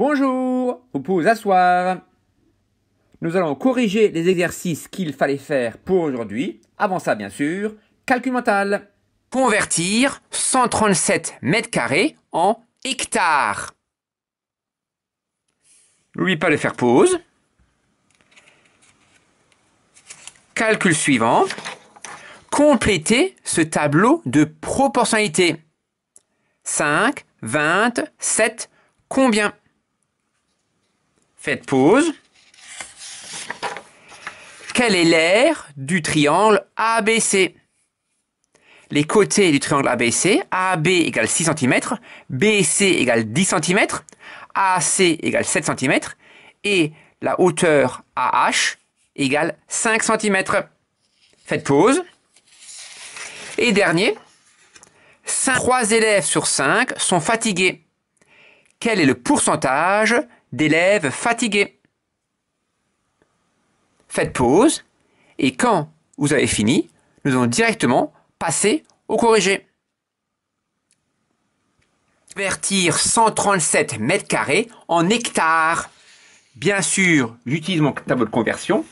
Bonjour, vous pouvez vous asseoir. Nous allons corriger les exercices qu'il fallait faire pour aujourd'hui. Avant ça, bien sûr, calcul mental. Convertir 137 mètres carrés en hectares. N'oublie pas de faire pause. Calcul suivant. Complétez ce tableau de proportionnalité. 5, 20, 7, combien? Faites pause. Quel est l'aire du triangle ABC? Les côtés du triangle ABC, AB égale 6 cm, BC égale 10 cm, AC égale 7 cm et la hauteur AH égale 5 cm. Faites pause. Et dernier, 3 élèves sur 5 sont fatigués. Quel est le pourcentage d'élèves fatigués? Faites pause et quand vous avez fini, nous allons directement passer au corrigé. Convertir 137 mètres carrés en hectares. Bien sûr, j'utilise mon tableau de conversion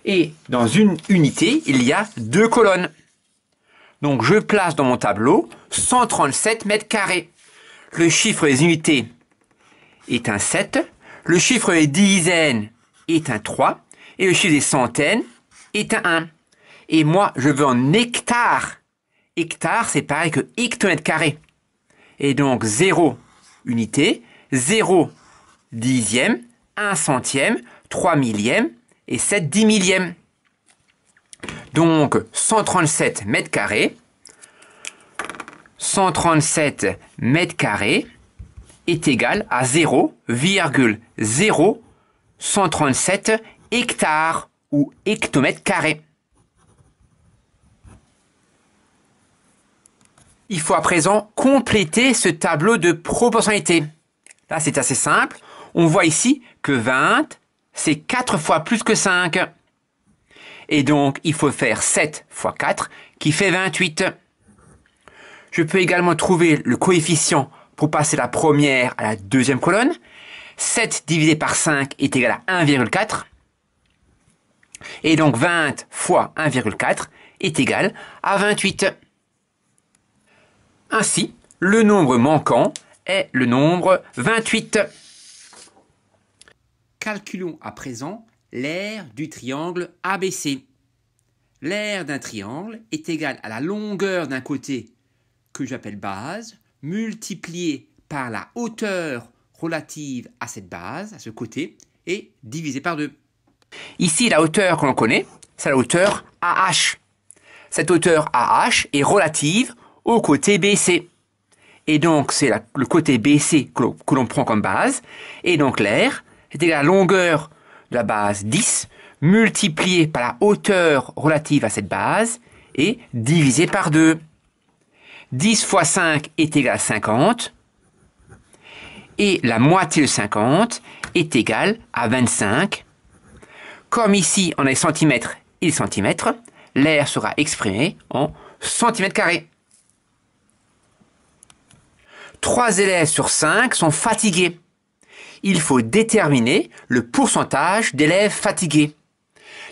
et dans une unité, il y a 2 colonnes. Donc je place dans mon tableau 137 mètres carrés. Le chiffre des unités est un 7, le chiffre des dizaines est un 3 et le chiffre des centaines est un 1. Et moi, je veux en hectares. Hectare, c'est pareil que hectomètre carré. Et donc 0 unité, 0 dixième, 1 centième, 3 millièmes et 7 dix millièmes. Donc 137 mètres carrés. 137 mètres carrés est égal à 0,0137 hectares ou hectomètres carrés. Il faut à présent compléter ce tableau de proportionnalité. Là, c'est assez simple. On voit ici que 20, c'est 4 fois plus que 5. Et donc, il faut faire 7 fois 4, qui fait 28. Je peux également trouver le coefficient pour passer la première à la deuxième colonne. 7 divisé par 5 est égal à 1,4. Et donc, 20 fois 1,4 est égal à 28. Ainsi, le nombre manquant est le nombre 28. Calculons à présent l'aire du triangle ABC. L'aire d'un triangle est égale à la longueur d'un côté, que j'appelle base, multiplié par la hauteur relative à cette base, à ce côté, et divisé par 2. Ici, la hauteur que l'on connaît, c'est la hauteur AH. Cette hauteur AH est relative au côté BC. Et donc, c'est le côté BC que l'on prend comme base. Et donc, l'aire est égal à la longueur de la base 10, multiplié par la hauteur relative à cette base, et divisé par 2. 10 fois 5 est égal à 50. Et la moitié de 50 est égale à 25. Comme ici, on a les centimètres et les centimètres, l'aire sera exprimée en centimètres carrés. 3 élèves sur 5 sont fatigués. Il faut déterminer le pourcentage d'élèves fatigués.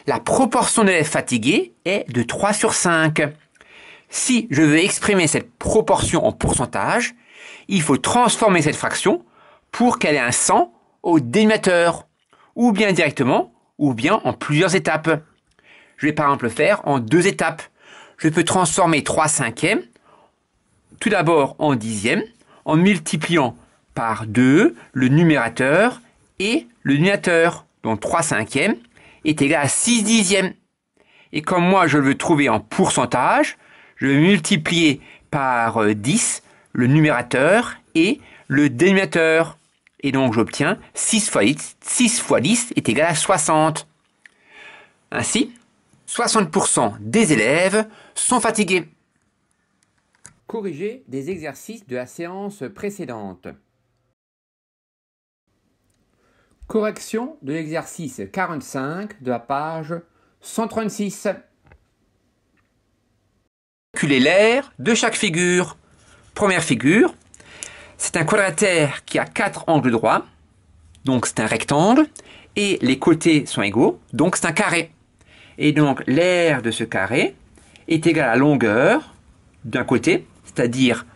La proportion d'élèves fatigués est de 3 sur 5. Si je veux exprimer cette proportion en pourcentage, il faut transformer cette fraction pour qu'elle ait un 100 au dénominateur, ou bien directement, ou bien en plusieurs étapes. Je vais par exemple le faire en 2 étapes. Je peux transformer 3 cinquièmes, tout d'abord en dixièmes, en multipliant par 2 le numérateur et le dénominateur, donc 3 cinquièmes, est égal à 6 dixièmes. Et comme moi je le veux trouver en pourcentage, je vais multiplier par 10 le numérateur et le dénominateur. Et donc j'obtiens 6 fois 10 est égal à 60. Ainsi, 60% des élèves sont fatigués. Corriger des exercices de la séance précédente. Correction de l'exercice 45 de la page 136. Calculer l'aire de chaque figure. Première figure, c'est un quadratère qui a 4 angles droits. donc c'est un rectangle, et les côtés sont égaux, donc c'est un carré. Et donc l'aire de ce carré est égal à la longueur d'un côté, c'est-à-dire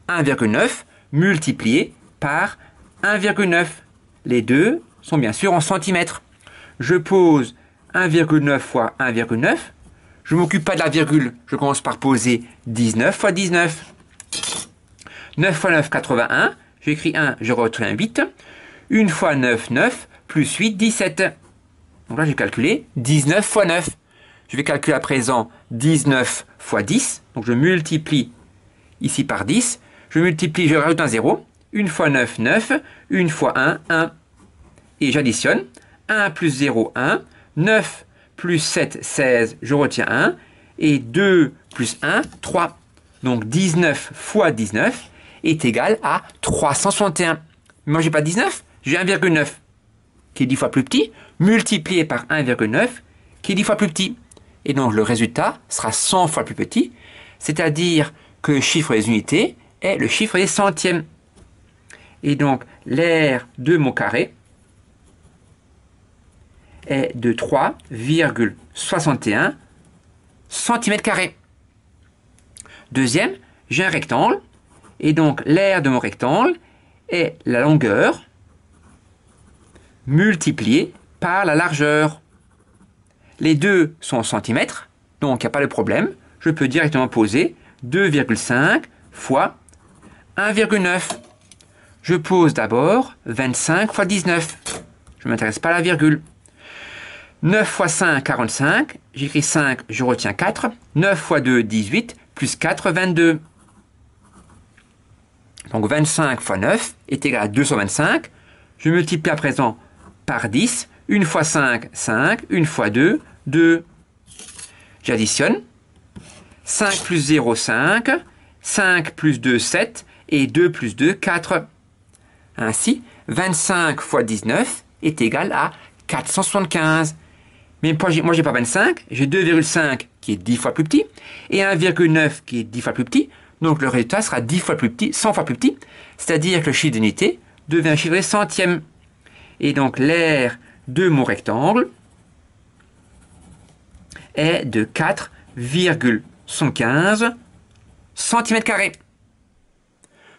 1,9 multiplié par 1,9. Les deux sont bien sûr en centimètres. Je pose 1,9 fois 1,9. Je ne m'occupe pas de la virgule, je commence par poser 19 fois 19. 9 fois 9, 81. J'écris 1, je retiens 8. 1 fois 9, 9. Plus 8, 17. Donc là, j'ai calculé 19 fois 9. Je vais calculer à présent 19 fois 10. Donc je multiplie ici par 10. Je multiplie, je rajoute un 0. 1 fois 9, 9. 1 fois 1, 1. Et j'additionne. 1 plus 0, 1. 9 plus 7, 16. Je retiens 1. Et 2 plus 1, 3. Donc 19 fois 19 est égal à 361. Mais moi, j'ai pas 19, j'ai 1,9 qui est 10 fois plus petit, multiplié par 1,9 qui est 10 fois plus petit. Et donc le résultat sera 100 fois plus petit, c'est-à-dire que le chiffre des unités est le chiffre des centièmes. Et donc l'aire de mon carré est de 3,61 cm². Deuxième, j'ai un rectangle, et donc l'aire de mon rectangle est la longueur multipliée par la largeur. Les deux sont en centimètres, donc il n'y a pas de problème. Je peux directement poser 2,5 fois 1,9. Je pose d'abord 25 fois 19. Je ne m'intéresse pas à la virgule. 9 fois 5, 45. J'écris 5, je retiens 4. 9 fois 2, 18. Plus 4, 22. Donc 25 fois 9 est égal à 225. Je multiplie à présent par 10. 1 fois 5, 5. 1 fois 2, 2. J'additionne. 5 plus 0, 5. 5 plus 2, 7. Et 2 plus 2, 4. Ainsi, 25 fois 19 est égal à 475. Mais moi, je n'ai pas 25. J'ai 2,5 qui est 10 fois plus petit. Et 1,9 qui est 10 fois plus petit. Donc le résultat sera 10 fois plus petit, 100 fois plus petit. C'est-à-dire que le chiffre d'unité devient un chiffre des centièmes. Et donc l'aire de mon rectangle est de 4,75 cm².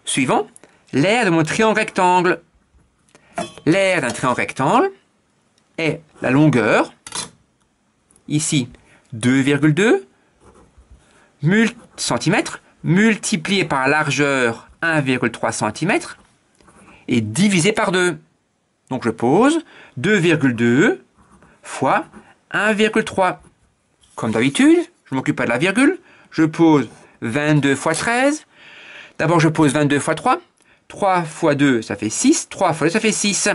Suivant, l'aire de mon triangle rectangle. L'aire d'un triangle rectangle est la longueur, ici 2,2 cm, multiplié par la largeur 1,3 cm et divisé par 2. Donc je pose 2,2 fois 1,3. Comme d'habitude, je ne m'occupe pas de la virgule. Je pose 22 fois 13. D'abord, je pose 22 fois 3. 3 fois 2, ça fait 6. 3 fois 2, ça fait 6.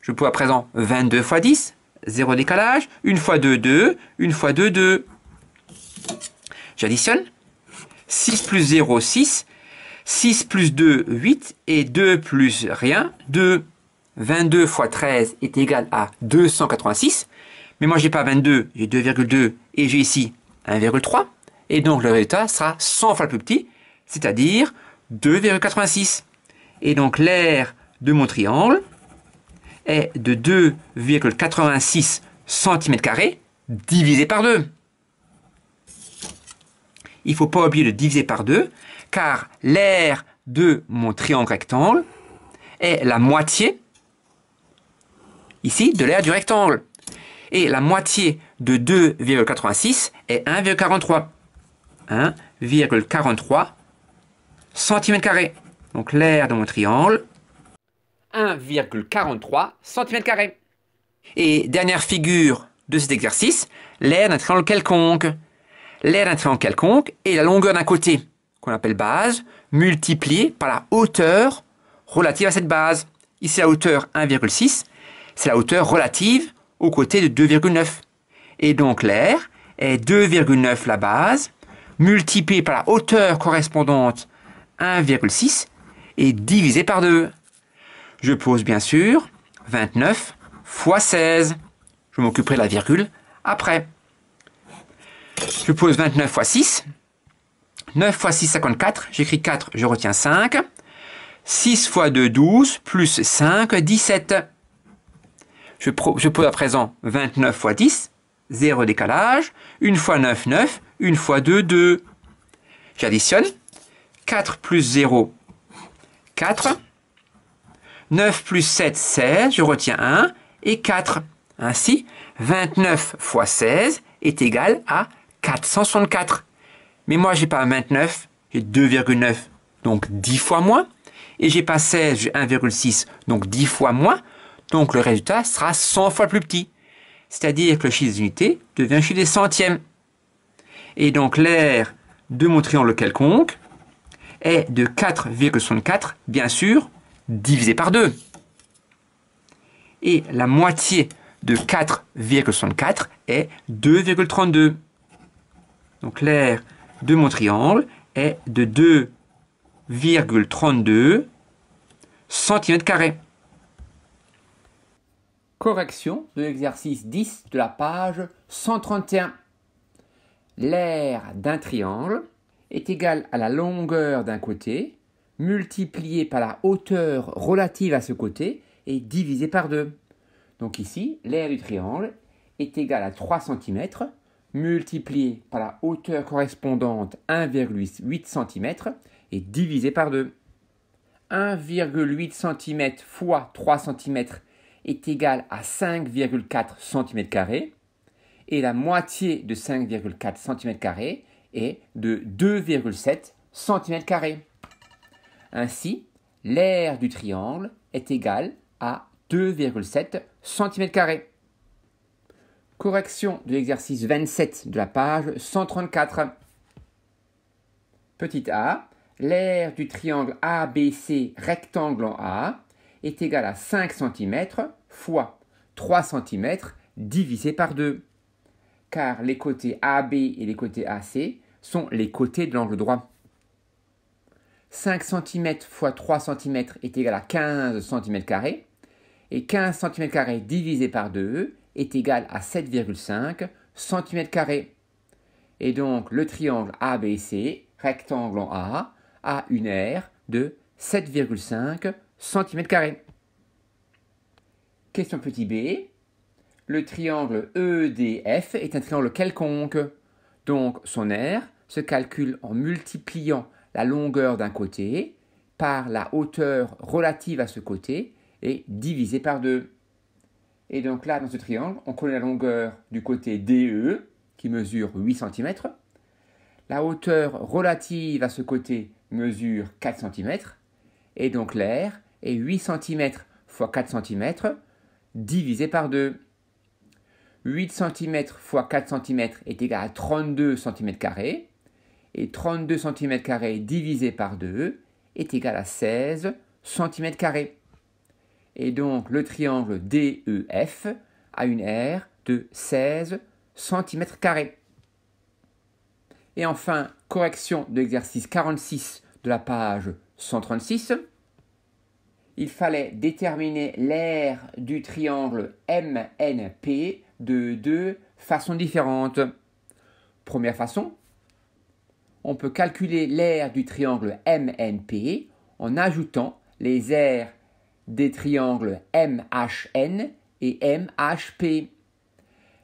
Je pose à présent 22 fois 10. 0 décalage. 1 fois 2, 2. 1 fois 2, 2. J'additionne. 6 plus 0, 6. 6 plus 2, 8. Et 2 plus rien, 2. 22 fois 13 est égal à 286. Mais moi, je n'ai pas 22, j'ai 2,2 et j'ai ici 1,3. Et donc, le résultat sera 100 fois plus petit, c'est-à-dire 2,86. Et donc, l'aire de mon triangle est de 2,86 cm² divisé par 2. Il ne faut pas oublier de diviser par 2, car l'aire de mon triangle rectangle est la moitié, ici, de l'aire du rectangle. Et la moitié de 2,86 est 1,43. 1,43 cm². Donc l'aire de mon triangle, 1,43 cm². Et dernière figure de cet exercice, l'aire d'un triangle quelconque. L'aire d'un triangle quelconque est la longueur d'un côté, qu'on appelle base, multipliée par la hauteur relative à cette base. Ici, la hauteur 1,6, c'est la hauteur relative au côté de 2,9. Et donc l'aire est 2,9 la base, multiplié par la hauteur correspondante 1,6 et divisé par 2. Je pose bien sûr 29 fois 16. Je m'occuperai de la virgule après. Je pose 29 fois 6. 9 fois 6, 54. J'écris 4, je retiens 5. 6 fois 2, 12. Plus 5, 17. Je pose à présent 29 fois 10, 0 décalage, 1 fois 9, 9, 1 fois 2, 2. J'additionne, 4 plus 0, 4, 9 plus 7, 16, je retiens 1, et 4. Ainsi, 29 fois 16 est égal à 464. Mais moi, j'ai pas 29, j'ai 2,9, donc 10 fois moins. Et j'ai pas 16, j'ai 1,6, donc 10 fois moins. Donc le résultat sera 100 fois plus petit. C'est-à-dire que le chiffre des unités devient un chiffre des centièmes. Et donc l'aire de mon triangle quelconque est de 4,64, bien sûr, divisé par 2. Et la moitié de 4,64 est 2,32. Donc l'aire de mon triangle est de 2,32 cm². Correction de l'exercice 10 de la page 131. L'aire d'un triangle est égale à la longueur d'un côté, multiplié par la hauteur relative à ce côté et divisé par 2. Donc ici, l'aire du triangle est égale à 3 cm, multiplié par la hauteur correspondante 1,8 cm et divisé par 2. 1,8 cm fois 3 cm est égal à 5,4 cm² et la moitié de 5,4 cm² est de 2,7 cm². Ainsi, l'aire du triangle est égale à 2,7 cm². Correction de l'exercice 27 de la page 134. Petit a, l'aire du triangle ABC rectangle en A est égale à 5 cm fois 3 cm divisé par 2. Car les côtés AB et les côtés AC sont les côtés de l'angle droit. 5 cm fois 3 cm est égal à 15 cm². Et 15 cm² divisé par 2 est égal à 7,5 cm². Et donc le triangle ABC, rectangle en A une aire de 7,5 cm². Question petit b. Le triangle EDF est un triangle quelconque. Donc son aire se calcule en multipliant la longueur d'un côté par la hauteur relative à ce côté et divisé par 2. Et donc là, dans ce triangle, on connaît la longueur du côté DE, qui mesure 8 cm. La hauteur relative à ce côté mesure 4 cm. Et donc l'aire est 8 cm fois 4 cm divisé par 2. 8 cm fois 4 cm est égal à 32 cm². Et 32 cm² divisé par 2 est égal à 16 cm². Et donc le triangle DEF a une aire de 16 cm². Et enfin, correction de l'exercice 46 de la page 136. Il fallait déterminer l'aire du triangle MNP de deux façons différentes. Première façon, on peut calculer l'aire du triangle MNP en ajoutant les aires des triangles MHN et MHP.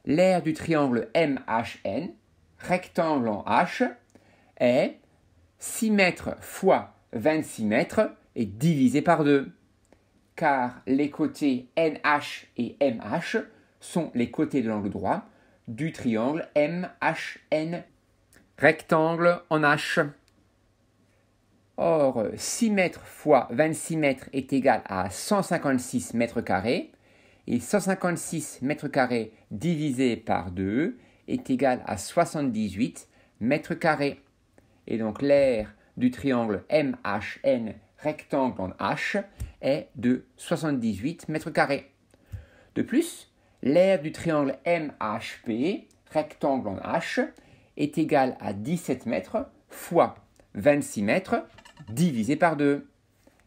L'aire du triangle MHN, rectangle en H, est 6 mètres fois 26 mètres et divisé par 2. Car les côtés NH et MH sont les côtés de l'angle droit du triangle MHN, rectangle en H. Or, 6 mètres fois 26 mètres est égal à 156 mètres carrés et 156 mètres carrés divisé par 2 est égal à 78 mètres carrés. Et donc l'aire du triangle MHN rectangle en H est de 78 mètres carrés. De plus, l'aire du triangle MHP rectangle en H est égal à 17 mètres fois 26 mètres divisé par 2,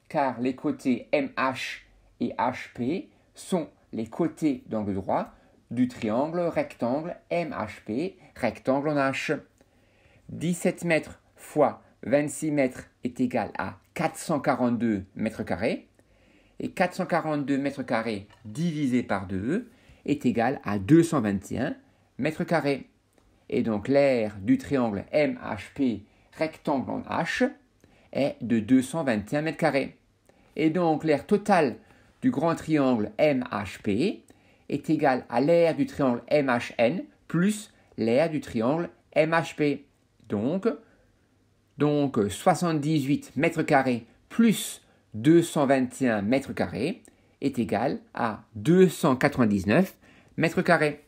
car les côtés MH et HP sont les côtés d'angle droit du triangle rectangle MHP rectangle en H. 17 mètres fois 26 mètres est égal à 442 mètres carrés, Et 442 mètres carrés divisé par 2 est égal à 221 mètres carrés. Et donc l'aire du triangle MHP rectangle en H est de 221 mètres carrés. Et donc l'aire totale du grand triangle MHP est égale à l'aire du triangle MHN plus l'aire du triangle MHP. Donc 78 mètres carrés plus 221 mètres carrés est égal à 299 mètres carrés.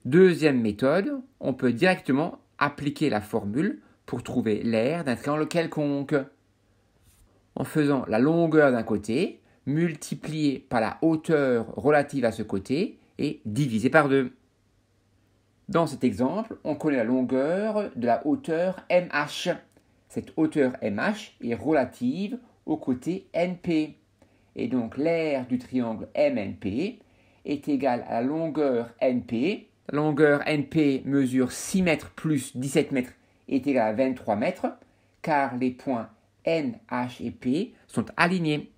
Deuxième méthode, on peut directement appliquer la formule pour trouver l'aire d'un triangle quelconque. En faisant la longueur d'un côté, multiplié par la hauteur relative à ce côté et divisé par 2. Dans cet exemple, on connaît la longueur de la hauteur MH. Cette hauteur MH est relative au côté NP. Et donc l'aire du triangle MNP est égale à la longueur NP. La longueur NP mesure 6 mètres plus 17 mètres est égale à 23 mètres, car les points N, H et P sont alignés.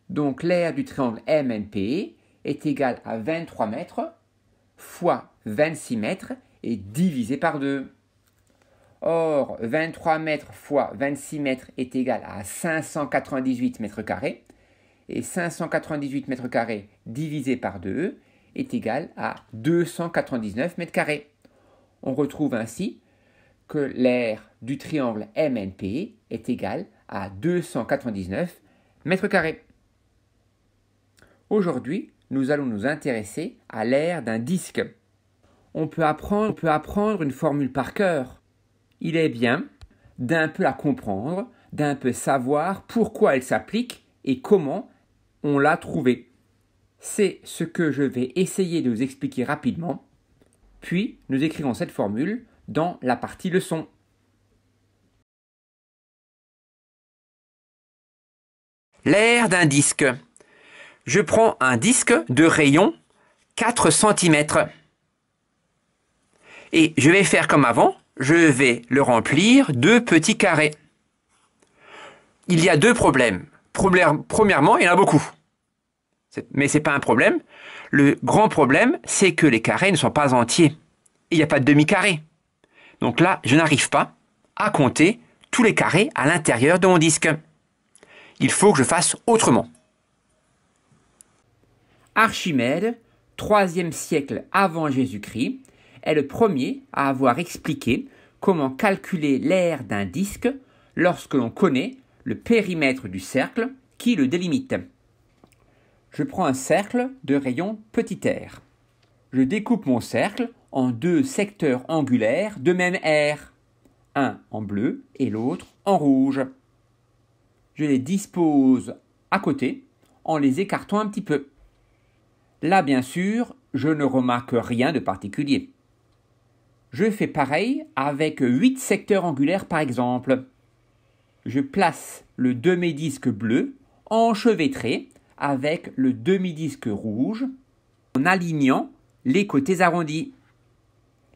Donc l'aire du triangle MNP est égale à 23 mètres fois 26 mètres et divisé par 2. Or, 23 mètres fois 26 mètres est égal à 598 mètres carrés. Et 598 mètres carrés divisé par 2 est égal à 299 mètres carrés. On retrouve ainsi que l'aire du triangle MNP est égale à 299 mètres carrés. Aujourd'hui, nous allons nous intéresser à l'aire d'un disque. On peut apprendre une formule par cœur. Il est bien d'un peu la comprendre, d'un peu savoir pourquoi elle s'applique et comment on l'a trouvée. C'est ce que je vais essayer de vous expliquer rapidement. Puis, nous écrivons cette formule dans la partie leçon. L'aire d'un disque. Je prends un disque de rayon 4 cm. Et je vais faire comme avant, je vais le remplir de petits carrés. Il y a deux problèmes. Premièrement, il y en a beaucoup. Mais ce n'est pas un problème. Le grand problème, c'est que les carrés ne sont pas entiers. Il n'y a pas de demi-carré. Donc là, je n'arrive pas à compter tous les carrés à l'intérieur de mon disque. Il faut que je fasse autrement. Archimède, 3e siècle avant Jésus-Christ, est le premier à avoir expliqué comment calculer l'aire d'un disque lorsque l'on connaît le périmètre du cercle qui le délimite. Je prends un cercle de rayon petit r. Je découpe mon cercle en deux secteurs angulaires de même aire, un en bleu et l'autre en rouge. Je les dispose à côté en les écartant un petit peu. Là, bien sûr, je ne remarque rien de particulier. Je fais pareil avec 8 secteurs angulaires par exemple. Je place le demi-disque bleu enchevêtré avec le demi-disque rouge en alignant les côtés arrondis.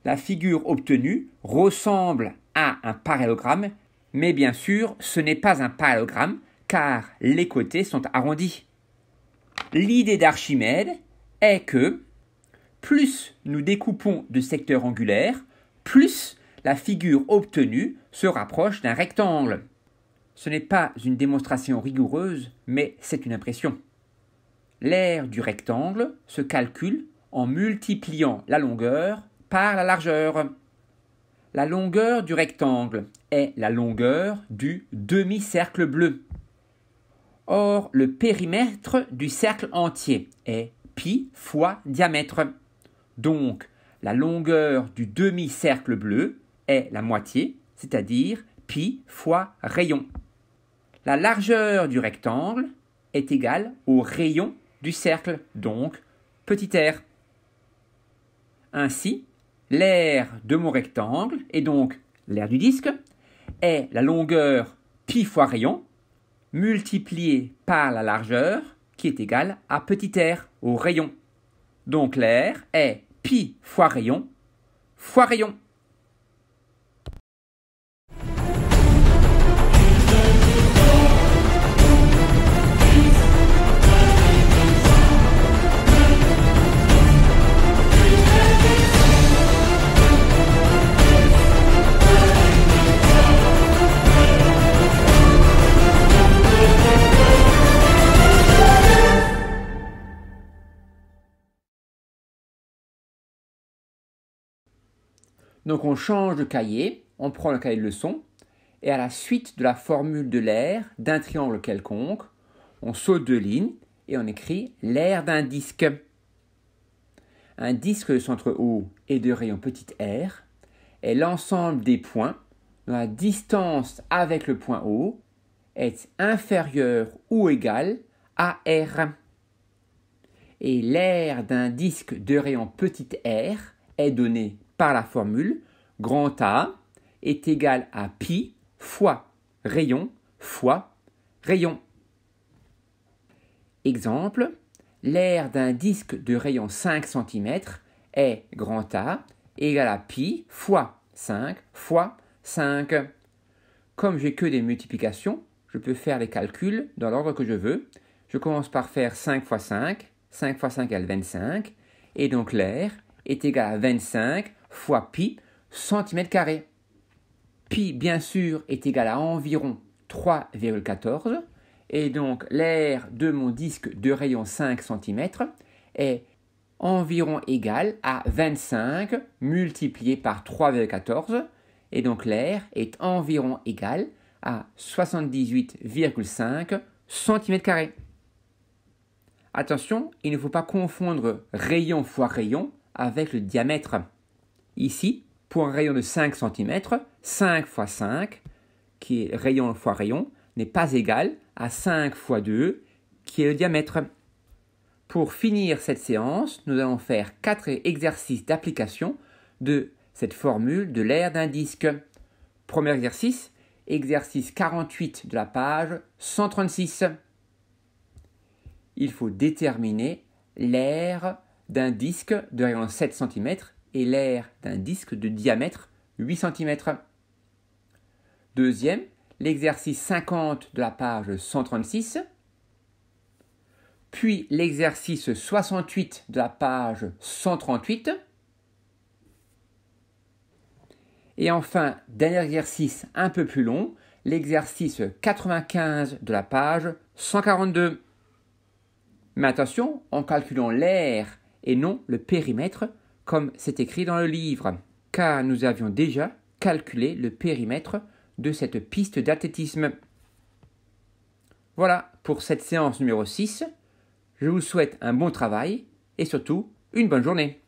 La figure obtenue ressemble à un parallélogramme, mais bien sûr, ce n'est pas un parallélogramme car les côtés sont arrondis. L'idée d'Archimède est que plus nous découpons de secteurs angulaires, plus la figure obtenue se rapproche d'un rectangle. Ce n'est pas une démonstration rigoureuse, mais c'est une impression. L'aire du rectangle se calcule en multipliant la longueur par la largeur. La longueur du rectangle est la longueur du demi-cercle bleu. Or, le périmètre du cercle entier est pi fois diamètre. Donc, la longueur du demi-cercle bleu est la moitié, c'est-à-dire pi fois rayon. La largeur du rectangle est égale au rayon du cercle, donc petit r. Ainsi, l'aire de mon rectangle, et donc l'aire du disque, est la longueur pi fois rayon, multipliée par la largeur, qui est égale à petit r, au rayon. Donc l'aire est pi fois rayon, fois rayon. Donc on change de cahier, on prend le cahier de leçon, et à la suite de la formule de l'aire d'un triangle quelconque, on saute 2 lignes et on écrit l'aire d'un disque. Un disque de centre O et de rayon petit r est l'ensemble des points dont la distance avec le point O est inférieure ou égale à r. Et l'aire d'un disque de rayon petit r est donnée par la formule grand A est égal à pi fois rayon. Exemple, l'aire d'un disque de rayon 5 cm est grand A égal à pi fois 5 fois 5. Comme j'ai que des multiplications, je peux faire les calculs dans l'ordre que je veux. Je commence par faire 5 fois 5. 5 fois 5 égale 25. Et donc l'aire est égal à 25 fois pi cm². Pi, bien sûr, est égal à environ 3,14. Et donc l'aire de mon disque de rayon 5 cm est environ égal à 25 multiplié par 3,14. Et donc l'aire est environ égal à 78,5 cm². Attention, il ne faut pas confondre rayon fois rayon avec le diamètre. Ici, pour un rayon de 5 cm, 5 fois 5, qui est rayon fois rayon, n'est pas égal à 5 fois 2, qui est le diamètre. Pour finir cette séance, nous allons faire 4 exercices d'application de cette formule de l'aire d'un disque. Premier exercice, exercice 48 de la page 136. Il faut déterminer l'aire d'un disque de rayon 7 cm et l'aire d'un disque de diamètre 8 cm. Deuxième, l'exercice 50 de la page 136. Puis l'exercice 68 de la page 138. Et enfin, dernier exercice un peu plus long, l'exercice 95 de la page 142. Mais attention, en calculant l'aire et non le périmètre, comme c'est écrit dans le livre, car nous avions déjà calculé le périmètre de cette piste d'athlétisme. Voilà pour cette séance numéro 6. Je vous souhaite un bon travail et surtout une bonne journée.